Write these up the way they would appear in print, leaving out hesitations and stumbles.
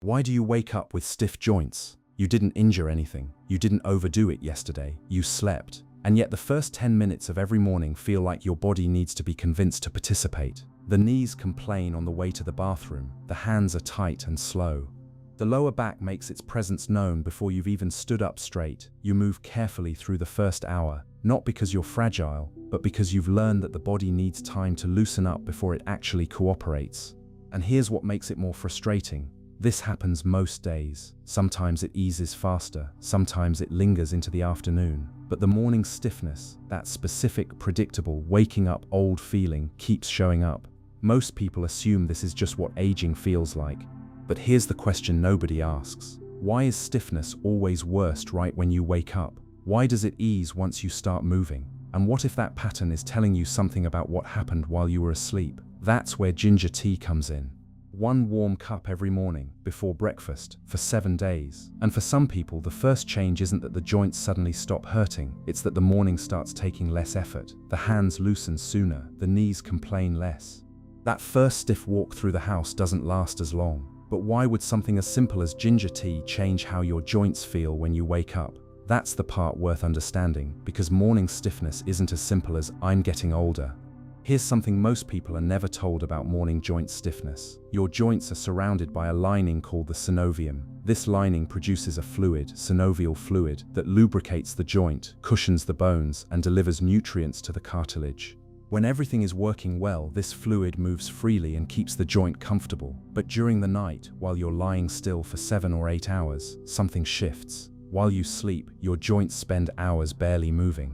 Why do you wake up with stiff joints? You didn't injure anything. You didn't overdo it yesterday. You slept. And yet the first 10 minutes of every morning feel like your body needs to be convinced to participate. The knees complain on the way to the bathroom. The hands are tight and slow. The lower back makes its presence known before you've even stood up straight. You move carefully through the first hour, not because you're fragile, but because you've learned that the body needs time to loosen up before it actually cooperates. And here's what makes it more frustrating. This happens most days. Sometimes it eases faster, sometimes it lingers into the afternoon. But the morning stiffness, that specific, predictable, waking up old feeling, keeps showing up. Most people assume this is just what aging feels like. But here's the question nobody asks. Why is stiffness always worst right when you wake up? Why does it ease once you start moving? And what if that pattern is telling you something about what happened while you were asleep? That's where ginger tea comes in. 1 warm cup every morning, before breakfast, for 7 days. And for some people, the first change isn't that the joints suddenly stop hurting, it's that the morning starts taking less effort. The hands loosen sooner, the knees complain less. That first stiff walk through the house doesn't last as long. But why would something as simple as ginger tea change how your joints feel when you wake up? That's the part worth understanding, because morning stiffness isn't as simple as "I'm getting older." Here's something most people are never told about morning joint stiffness. Your joints are surrounded by a lining called the synovium. This lining produces a fluid, synovial fluid, that lubricates the joint, cushions the bones, and delivers nutrients to the cartilage. When everything is working well, this fluid moves freely and keeps the joint comfortable. But during the night, while you're lying still for 7 or 8 hours, something shifts. While you sleep, your joints spend hours barely moving.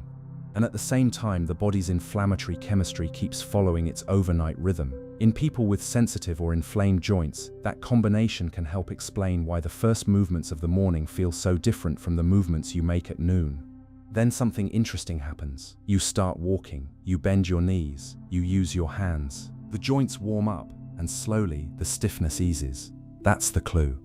And at the same time, the body's inflammatory chemistry keeps following its overnight rhythm. In people with sensitive or inflamed joints, that combination can help explain why the first movements of the morning feel so different from the movements you make at noon. Then something interesting happens. You start walking, you bend your knees, you use your hands. The joints warm up, and slowly the stiffness eases. That's the clue.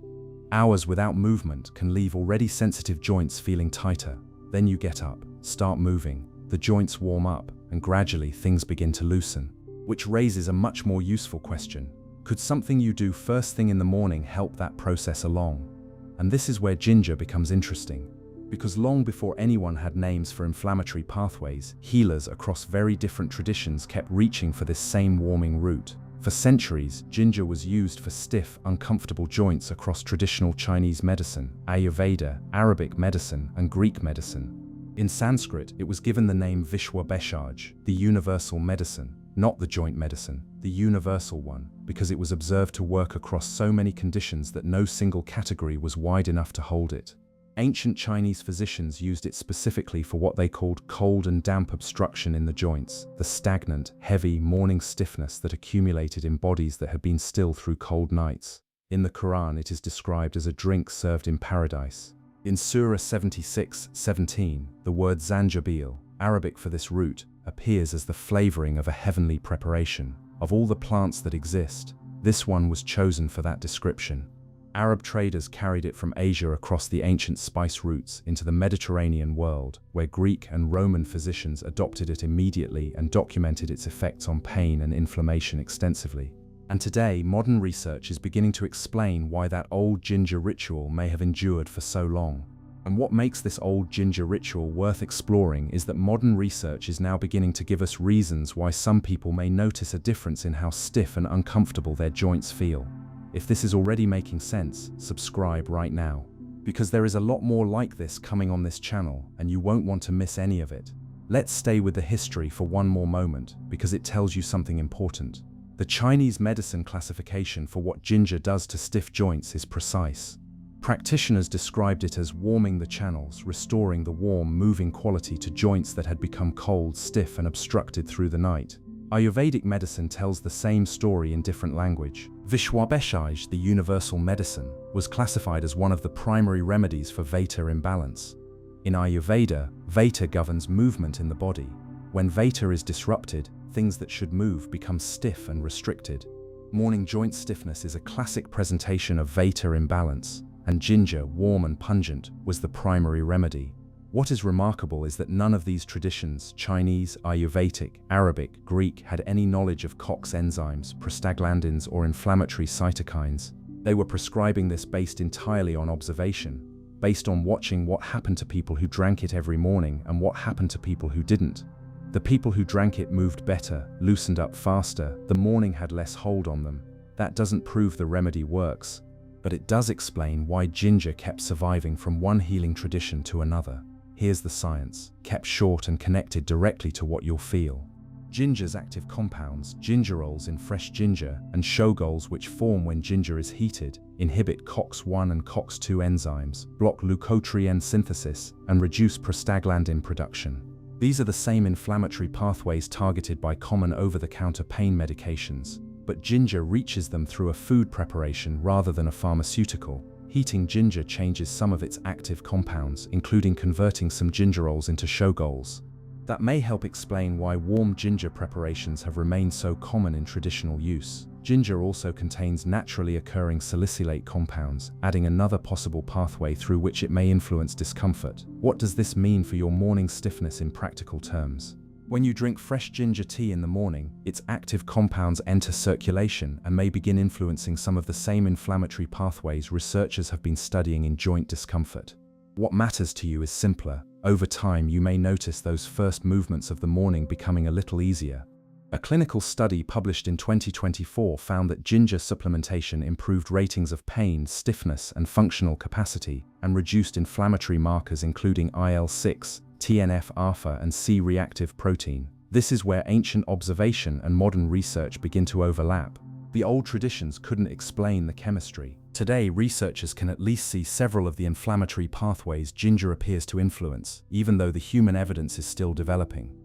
Hours without movement can leave already sensitive joints feeling tighter. Then you get up, start moving, the joints warm up, and gradually things begin to loosen. Which raises a much more useful question. Could something you do first thing in the morning help that process along? And this is where ginger becomes interesting. Because long before anyone had names for inflammatory pathways, healers across very different traditions kept reaching for this same warming root. For centuries, ginger was used for stiff, uncomfortable joints across traditional Chinese medicine, Ayurveda, Arabic medicine, and Greek medicine. In Sanskrit, it was given the name Vishwabheshaj, the universal medicine, not the joint medicine, the universal one, because it was observed to work across so many conditions that no single category was wide enough to hold it. Ancient Chinese physicians used it specifically for what they called cold and damp obstruction in the joints, the stagnant, heavy morning stiffness that accumulated in bodies that had been still through cold nights. In the Quran, it is described as a drink served in paradise. In Surah 76:17, the word zanjabil, Arabic for this root, appears as the flavoring of a heavenly preparation. Of all the plants that exist, this one was chosen for that description. Arab traders carried it from Asia across the ancient spice routes into the Mediterranean world, where Greek and Roman physicians adopted it immediately and documented its effects on pain and inflammation extensively. And today, modern research is beginning to explain why that old ginger ritual may have endured for so long. And what makes this old ginger ritual worth exploring is that modern research is now beginning to give us reasons why some people may notice a difference in how stiff and uncomfortable their joints feel. If this is already making sense, subscribe right now. Because there is a lot more like this coming on this channel, and you won't want to miss any of it. Let's stay with the history for one more moment, because it tells you something important. The Chinese medicine classification for what ginger does to stiff joints is precise. Practitioners described it as warming the channels, restoring the warm, moving quality to joints that had become cold, stiff, and obstructed through the night. Ayurvedic medicine tells the same story in different language. Vishwabheshaj, the universal medicine, was classified as one of the primary remedies for Vata imbalance. In Ayurveda, Vata governs movement in the body. When Vata is disrupted, things that should move become stiff and restricted. Morning joint stiffness is a classic presentation of Vata imbalance, and ginger, warm and pungent, was the primary remedy. What is remarkable is that none of these traditions, Chinese, Ayurvedic, Arabic, Greek, had any knowledge of COX enzymes, prostaglandins, or inflammatory cytokines. They were prescribing this based entirely on observation, based on watching what happened to people who drank it every morning and what happened to people who didn't. The people who drank it moved better, loosened up faster, the morning had less hold on them. That doesn't prove the remedy works, but it does explain why ginger kept surviving from one healing tradition to another. Here's the science, kept short and connected directly to what you'll feel. Ginger's active compounds, gingerols in fresh ginger, and shogaols, which form when ginger is heated, inhibit COX-1 and COX-2 enzymes, block leukotriene synthesis, and reduce prostaglandin production. These are the same inflammatory pathways targeted by common over-the-counter pain medications, but ginger reaches them through a food preparation rather than a pharmaceutical. Heating ginger changes some of its active compounds, including converting some gingerols into shogaols. That may help explain why warm ginger preparations have remained so common in traditional use. Ginger also contains naturally occurring salicylate compounds, adding another possible pathway through which it may influence discomfort. What does this mean for your morning stiffness in practical terms? When you drink fresh ginger tea in the morning, its active compounds enter circulation and may begin influencing some of the same inflammatory pathways researchers have been studying in joint discomfort. What matters to you is simpler. Over time, you may notice those first movements of the morning becoming a little easier. A clinical study published in 2024 found that ginger supplementation improved ratings of pain, stiffness, and functional capacity, and reduced inflammatory markers including IL-6, TNF-alpha, and C-reactive protein. This is where ancient observation and modern research begin to overlap. The old traditions couldn't explain the chemistry. Today, researchers can at least see several of the inflammatory pathways ginger appears to influence, even though the human evidence is still developing.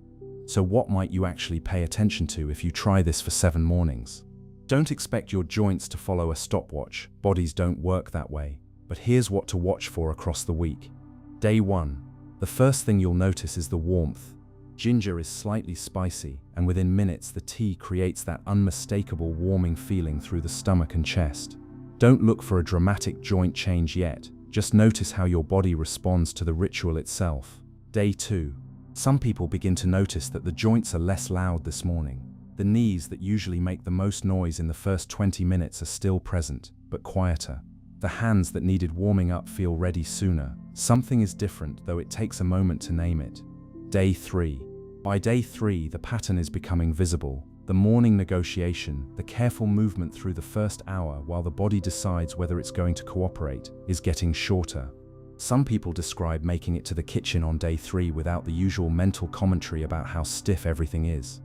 So what might you actually pay attention to if you try this for 7 mornings? Don't expect your joints to follow a stopwatch. Bodies don't work that way. But here's what to watch for across the week. Day 1. The first thing you'll notice is the warmth. Ginger is slightly spicy, and within minutes the tea creates that unmistakable warming feeling through the stomach and chest. Don't look for a dramatic joint change yet, just notice how your body responds to the ritual itself. Day 2. Some people begin to notice that the joints are less loud this morning. The knees that usually make the most noise in the first 20 minutes are still present, but quieter. The hands that needed warming up feel ready sooner. Something is different, though it takes a moment to name it. Day 3. By day 3, the pattern is becoming visible. The morning negotiation, the careful movement through the first hour while the body decides whether it's going to cooperate, is getting shorter. Some people describe making it to the kitchen on day 3 without the usual mental commentary about how stiff everything is.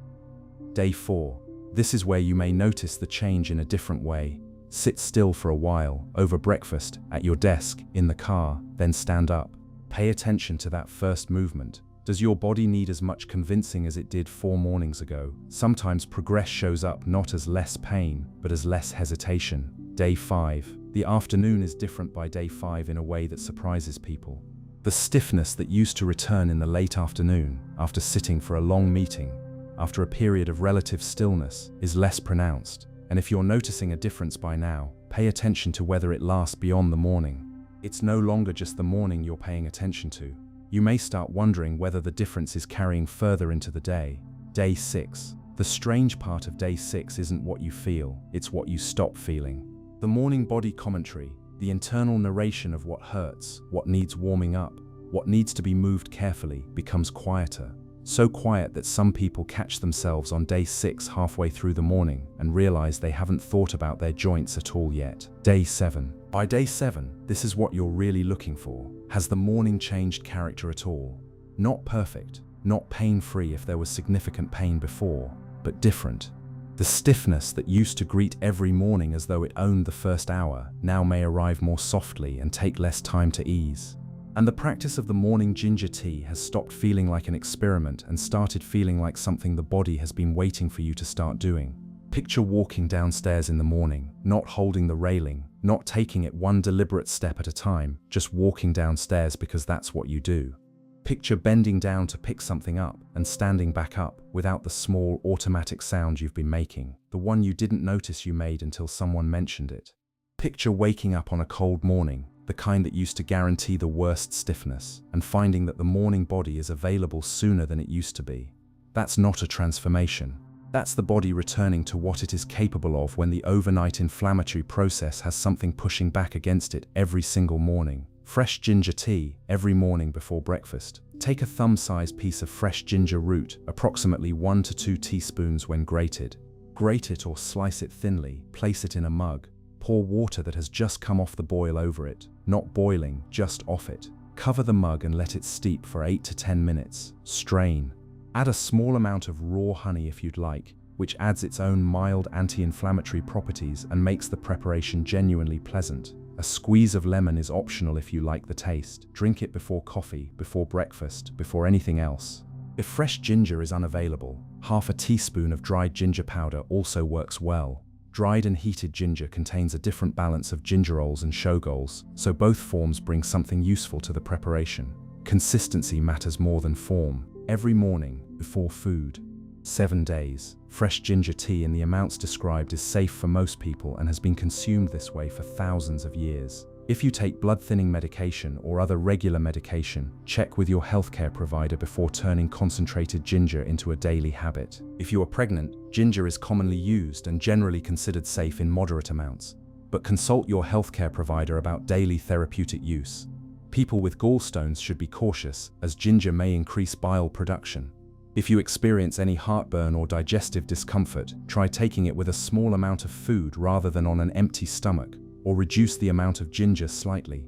Day 4. This is where you may notice the change in a different way. Sit still for a while, over breakfast, at your desk, in the car, then stand up. Pay attention to that first movement. Does your body need as much convincing as it did 4 mornings ago? Sometimes progress shows up not as less pain, but as less hesitation. Day 5. The afternoon is different by day 5 in a way that surprises people. The stiffness that used to return in the late afternoon, after sitting for a long meeting, after a period of relative stillness, is less pronounced. And if you're noticing a difference by now, pay attention to whether it lasts beyond the morning. It's no longer just the morning you're paying attention to. You may start wondering whether the difference is carrying further into the day. Day 6. The strange part of day 6 isn't what you feel, it's what you stop feeling. The morning body commentary, the internal narration of what hurts, what needs warming up, what needs to be moved carefully, becomes quieter. So quiet that some people catch themselves on day 6 halfway through the morning and realize they haven't thought about their joints at all yet. Day 7. By day 7, this is what you're really looking for. Has the morning changed character at all? Not perfect, not pain-free if there was significant pain before, but different. The stiffness that used to greet every morning as though it owned the first hour now may arrive more softly and take less time to ease. And the practice of the morning ginger tea has stopped feeling like an experiment and started feeling like something the body has been waiting for you to start doing. Picture walking downstairs in the morning, not holding the railing, not taking it one deliberate step at a time, just walking downstairs because that's what you do. Picture bending down to pick something up and standing back up without the small automatic sound you've been making, the one you didn't notice you made until someone mentioned it. Picture waking up on a cold morning, the kind that used to guarantee the worst stiffness, and finding that the morning body is available sooner than it used to be. That's not a transformation. That's the body returning to what it is capable of when the overnight inflammatory process has something pushing back against it every single morning. Fresh ginger tea every morning before breakfast. Take a thumb-sized piece of fresh ginger root, approximately 1 to 2 teaspoons when grated. Grate it or slice it thinly, place it in a mug. Pour water that has just come off the boil over it, not boiling, just off it. Cover the mug and let it steep for 8 to 10 minutes. Strain. Add a small amount of raw honey if you'd like, which adds its own mild anti-inflammatory properties and makes the preparation genuinely pleasant. A squeeze of lemon is optional if you like the taste. Drink it before coffee, before breakfast, before anything else. If fresh ginger is unavailable, half a teaspoon of dried ginger powder also works well. Dried and heated ginger contains a different balance of gingerols and shogaols, so both forms bring something useful to the preparation. Consistency matters more than form. Every morning, before food. 7 days. Fresh ginger tea in the amounts described is safe for most people and has been consumed this way for thousands of years. If you take blood-thinning medication or other regular medication, check with your healthcare provider before turning concentrated ginger into a daily habit. If you are pregnant, ginger is commonly used and generally considered safe in moderate amounts, but consult your healthcare provider about daily therapeutic use. People with gallstones should be cautious, as ginger may increase bile production. If you experience any heartburn or digestive discomfort, try taking it with a small amount of food rather than on an empty stomach, or reduce the amount of ginger slightly.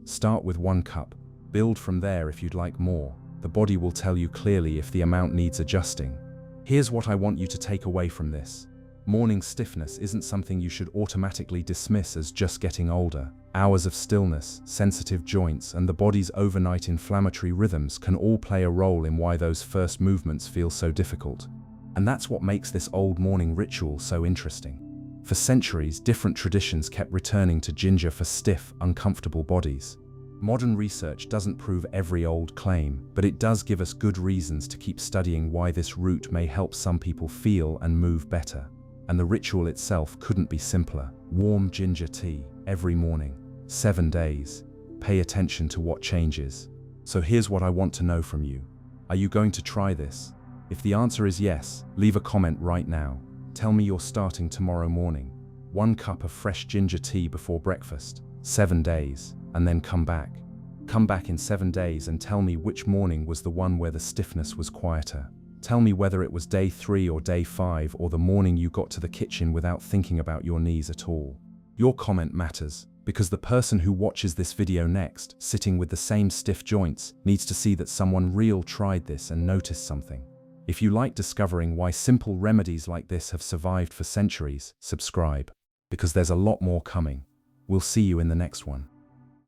Start with 1 cup. Build from there if you'd like more. The body will tell you clearly if the amount needs adjusting. Here's what I want you to take away from this. Morning stiffness isn't something you should automatically dismiss as just getting older. Hours of stillness, sensitive joints, and the body's overnight inflammatory rhythms can all play a role in why those first movements feel so difficult. And that's what makes this old morning ritual so interesting. For centuries, different traditions kept returning to ginger for stiff, uncomfortable bodies. Modern research doesn't prove every old claim, but it does give us good reasons to keep studying why this root may help some people feel and move better. And the ritual itself couldn't be simpler. Warm ginger tea every morning, 7 days. Pay attention to what changes. So here's what I want to know from you. Are you going to try this? If the answer is yes, leave a comment right now. Tell me you're starting tomorrow morning. 1 cup of fresh ginger tea before breakfast, 7 days, and then come back. Come back in 7 days and tell me which morning was the one where the stiffness was quieter. Tell me whether it was day 3 or day 5 or the morning you got to the kitchen without thinking about your knees at all. Your comment matters, because the person who watches this video next, sitting with the same stiff joints, needs to see that someone real tried this and noticed something. If you like discovering why simple remedies like this have survived for centuries, subscribe, because there's a lot more coming. We'll see you in the next one.